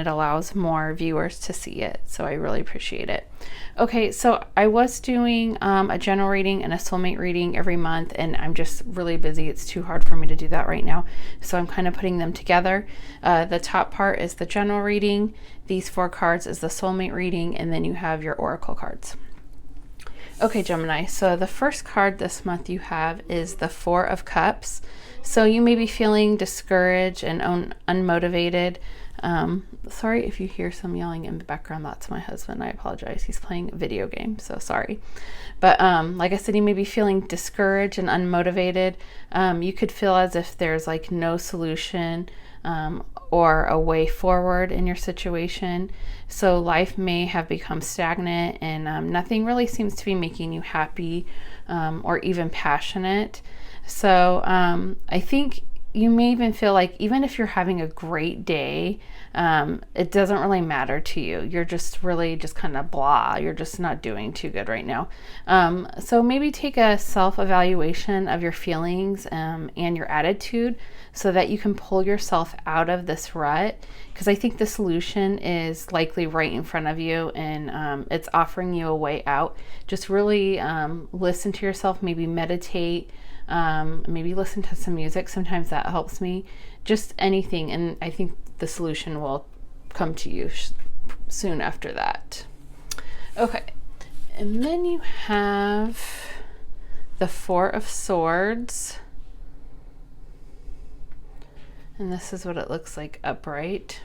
it allows more viewers to see it. So I really appreciate it. Okay, so I was doing a general reading and a soulmate reading every month, and I'm just really busy. It's too hard for me to do that right now. So I'm kind of putting them together. The top part is the general reading. These 4 cards is the soulmate reading, and then you have your oracle cards. Okay, Gemini, so the first card this month you have is the 4 of Cups. So you may be feeling discouraged and unmotivated. Sorry if you hear some yelling in the background. That's my husband. I apologize. He's playing a video game, so sorry. But like I said, you may be feeling discouraged and unmotivated. You could feel as if there's like no solution or a way forward in your situation. So life may have become stagnant, and nothing really seems to be making you happy or even passionate. So I think you may even feel like even if you're having a great day, it doesn't really matter to you. You're just really just kind of blah. You're just not doing too good right now. So maybe take a self-evaluation of your feelings and your attitude so that you can pull yourself out of this rut, because I think the solution is likely right in front of you, and it's offering you a way out. Just really listen to yourself, maybe meditate, maybe listen to some music. Sometimes that helps me. Just anything, and I think the solution will come to you soon after that. Okay, and then you have the 4 of Swords, and this is what it looks like upright.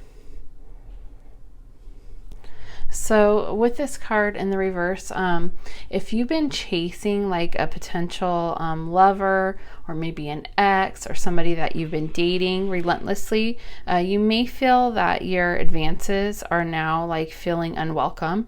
So with this card in the reverse, if you've been chasing like a potential lover, or maybe an ex, or somebody that you've been dating relentlessly, you may feel that your advances are now like feeling unwelcome.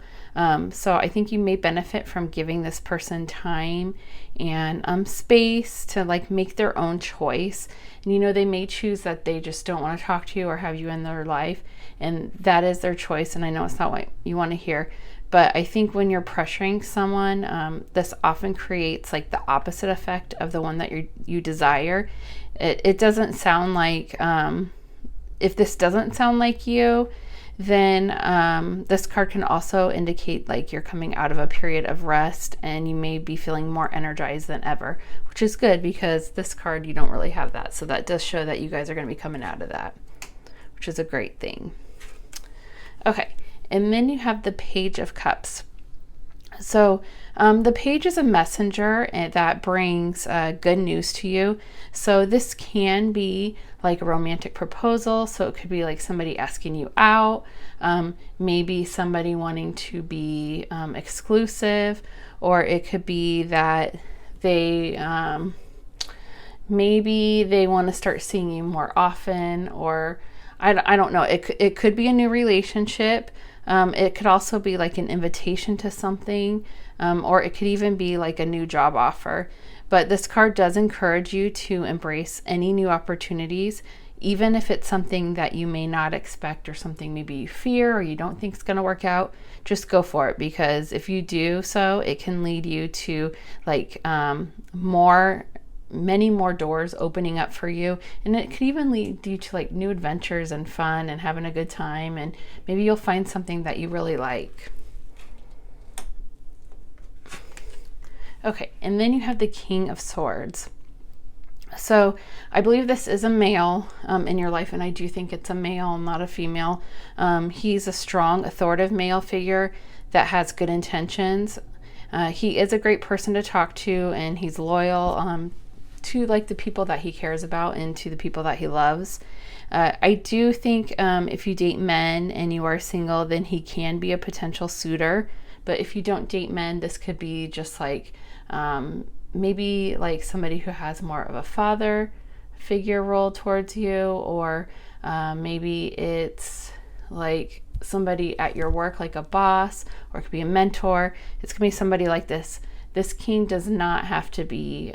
So I think you may benefit from giving this person time and space to like make their own choice. And you know, they may choose that they just don't want to talk to you or have you in their life, and that is their choice. And I know it's not what you want to hear, but I think when you're pressuring someone, this often creates like the opposite effect of the one that you desire. It doesn't sound like, if this doesn't sound like you, then this card can also indicate like you're coming out of a period of rest, and you may be feeling more energized than ever, which is good because this card, you don't really have that. So that does show that you guys are going to be coming out of that, which is a great thing. Okay, and then you have the Page of Cups. So the page is a messenger that brings good news to you. So this can be like a romantic proposal. So it could be like somebody asking you out, maybe somebody wanting to be exclusive, or it could be that they maybe they want to start seeing you more often, or I don't know. It could be a new relationship. It could also be like an invitation to something, or it could even be like a new job offer. But this card does encourage you to embrace any new opportunities, even if it's something that you may not expect, or something maybe you fear or you don't think is going to work out. Just go for it, because if you do so, it can lead you to like many more doors opening up for you, and it could even lead you to like new adventures and fun and having a good time, and maybe you'll find something that you really like. Okay, and then you have the King of Swords. So I believe this is a male in your life, and I do think it's a male, not a female. He's a strong, authoritative male figure that has good intentions. He is a great person to talk to, and he's loyal to like the people that he cares about and to the people that he loves. I do think if you date men and you are single, then he can be a potential suitor. But if you don't date men, this could be just like maybe like somebody who has more of a father figure role towards you, or maybe it's like somebody at your work, like a boss, or it could be a mentor. It's gonna be somebody like this. This king does not have to be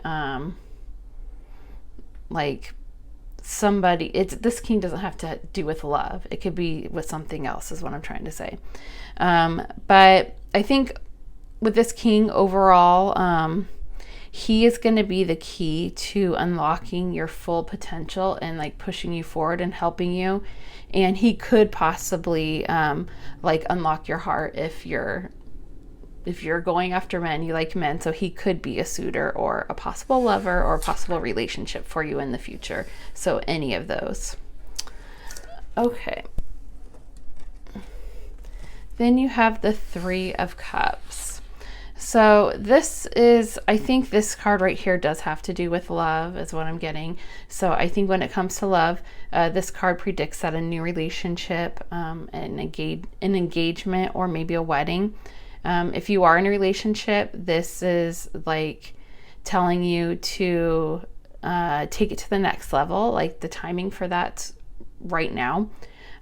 like somebody, this king doesn't have to do with love. It could be with something else, is what I'm trying to say. But I think with this king overall, he is going to be the key to unlocking your full potential and like pushing you forward and helping you. And he could possibly like unlock your heart if you're going after men, you like men. So he could be a suitor or a possible lover or a possible relationship for you in the future. So any of those. Okay. Then you have the Three of Cups. So this is, I think this card right here does have to do with love is what I'm getting. So I think when it comes to love, this card predicts that a new relationship, an engagement, or maybe a wedding. If you are in a relationship, this is like telling you to take it to the next level, like the timing for that right now.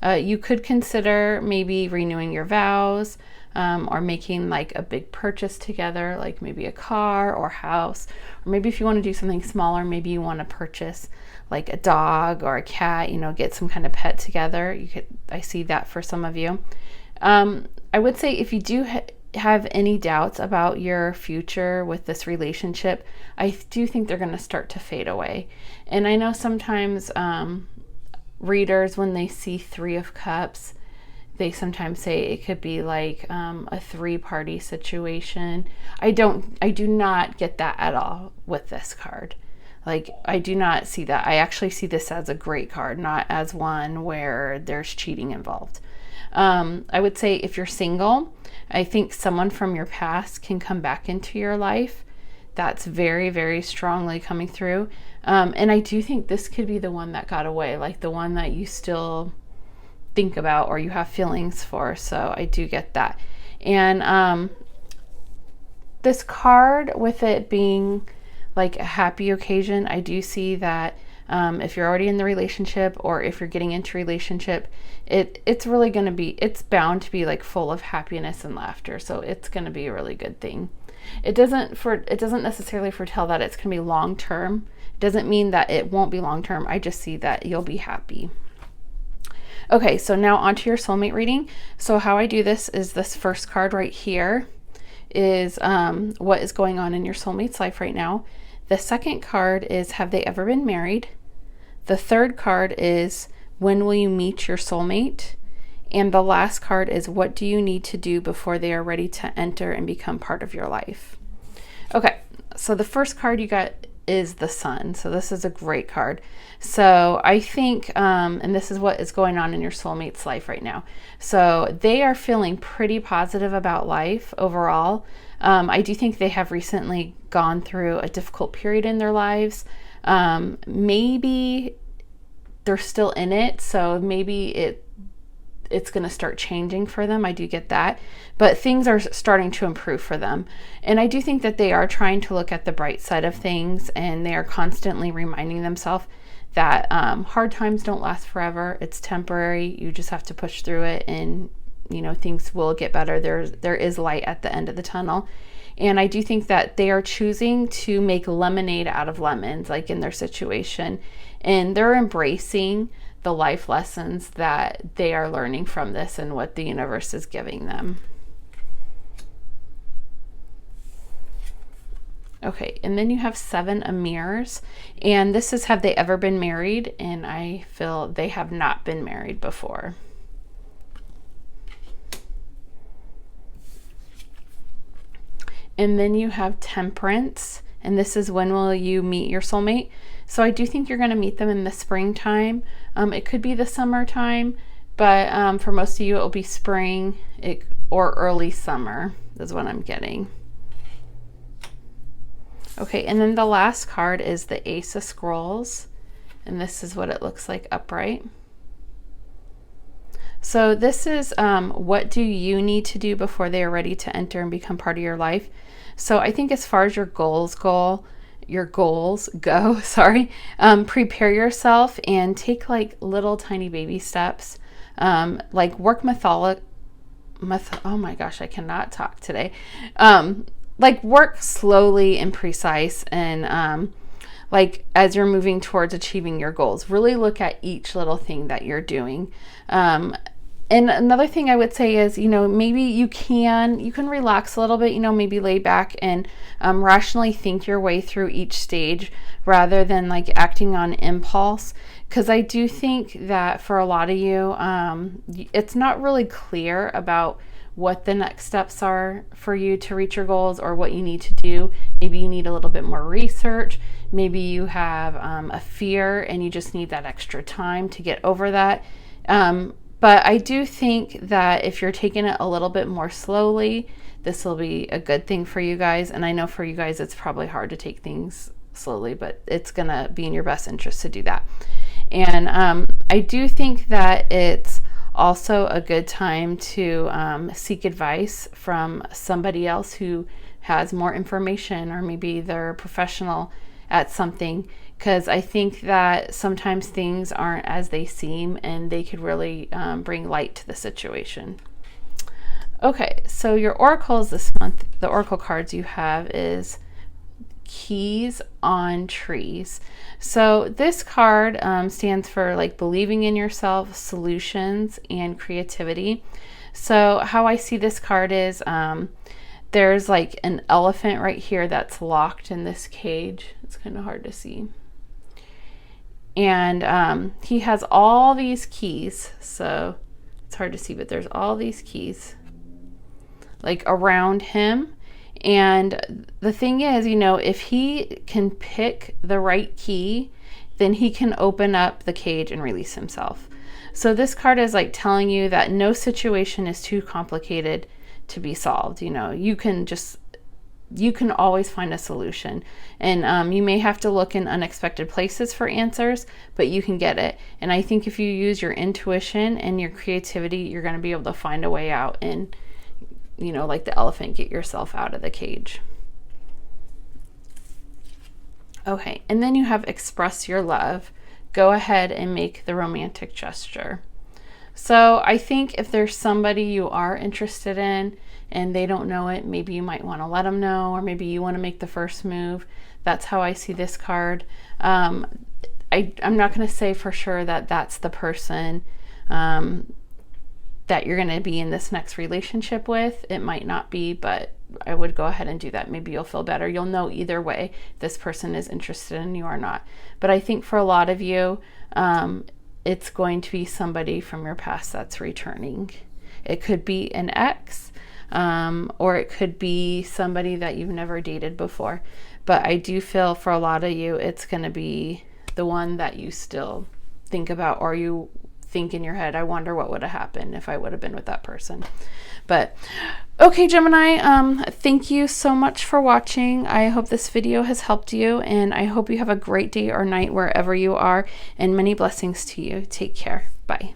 You could consider maybe renewing your vows, or making like a big purchase together, like maybe a car or house, or maybe if you want to do something smaller, maybe you want to purchase like a dog or a cat, get some kind of pet together. I see that for some of you. I would say if you do have any doubts about your future with this relationship, I do think they're going to start to fade away. And I know sometimes readers, when they see Three of Cups, they sometimes say it could be like a three-party situation. I do not get that at all with this card. Like, I do not see that. I actually see this as a great card, not as one where there's cheating involved. I would say if you're single, I think someone from your past can come back into your life. That's very, very strongly coming through. And I do think this could be the one that got away, like the one that you still think about or you have feelings for. So I do get that. And this card, with it being like a happy occasion, I do see that if you're already in the relationship or if you're getting into a relationship, it's really going to be, it's bound to be like full of happiness and laughter. So it's going to be a really good thing. It doesn't necessarily foretell that it's going to be long term. It doesn't mean that it won't be long term. I just see that you'll be happy. Okay, so now onto your soulmate reading. So how I do this is this first card right here is what is going on in your soulmate's life right now. The second card is, have they ever been married? The third card is, when will you meet your soulmate? And the last card is, what do you need to do before they are ready to enter and become part of your life? Okay, so the first card you got is the Sun. So this is a great card. So I think, and this is what is going on in your soulmate's life right now. So they are feeling pretty positive about life overall. I do think they have recently gone through a difficult period in their lives. Maybe they're still in it, so maybe it's going to start changing for them. I do get that. But things are starting to improve for them. And I do think that they are trying to look at the bright side of things, and they are constantly reminding themselves that hard times don't last forever. It's temporary. You just have to push through it, and things will get better. There is light at the end of the tunnel. And I do think that they are choosing to make lemonade out of lemons, like in their situation. And they're embracing the life lessons that they are learning from this and what the universe is giving them. Okay, and then you have Seven of Mirrors. And this is, have they ever been married? And I feel they have not been married before. And then you have Temperance, and this is, when will you meet your soulmate? So I do think you're going to meet them in the springtime. It could be the summertime, but for most of you, it will be spring or early summer is what I'm getting. Okay, and then the last card is the Ace of Scrolls, and this is what it looks like upright. So this is what do you need to do before they are ready to enter and become part of your life. So I think as far as your goals go, prepare yourself and take like little tiny baby steps. Like work oh my gosh, I cannot talk today. Like work slowly and precise, and like as you're moving towards achieving your goals, really look at each little thing that you're doing. And another thing I would say is, maybe you can relax a little bit, maybe lay back and rationally think your way through each stage rather than like acting on impulse. Because I do think that for a lot of you, it's not really clear about what the next steps are for you to reach your goals or what you need to do. Maybe you need a little bit more research. Maybe you have a fear and you just need that extra time to get over that. But I do think that if you're taking it a little bit more slowly, this will be a good thing for you guys. And I know for you guys, it's probably hard to take things slowly, but it's going to be in your best interest to do that. And I do think that it's also a good time to seek advice from somebody else who has more information, or maybe they're a professional at something, because I think that sometimes things aren't as they seem and they could really bring light to the situation. Okay, so your oracles this month, the oracle cards you have is Keys on Trees. So this card stands for like believing in yourself, solutions, and creativity. So how I see this card is there's like an elephant right here that's locked in this cage. It's kind of hard to see. And he has all these keys. So it's hard to see, but there's all these keys like around him. And the thing is, if he can pick the right key, then he can open up the cage and release himself. So this card is like telling you that no situation is too complicated to be solved. You can always find a solution. And you may have to look in unexpected places for answers, but you can get it. And I think if you use your intuition and your creativity, you're going to be able to find a way out and, like the elephant, get yourself out of the cage. Okay, and then you have express your love. Go ahead and make the romantic gesture. So I think if there's somebody you are interested in and they don't know it, maybe you might want to let them know, or maybe you want to make the first move. That's how I see this card. I'm not going to say for sure that that's the person that you're going to be in this next relationship with. It might not be, but I would go ahead and do that. Maybe you'll feel better. You'll know either way if this person is interested in you or not. But I think for a lot of you, it's going to be somebody from your past that's returning. It could be an ex, or it could be somebody that you've never dated before. But I do feel for a lot of you, it's going to be the one that you still think about, or you think in your head, I wonder what would have happened if I would have been with that person. But okay, Gemini, thank you so much for watching. I hope this video has helped you, and I hope you have a great day or night wherever you are, and many blessings to you. Take care. Bye.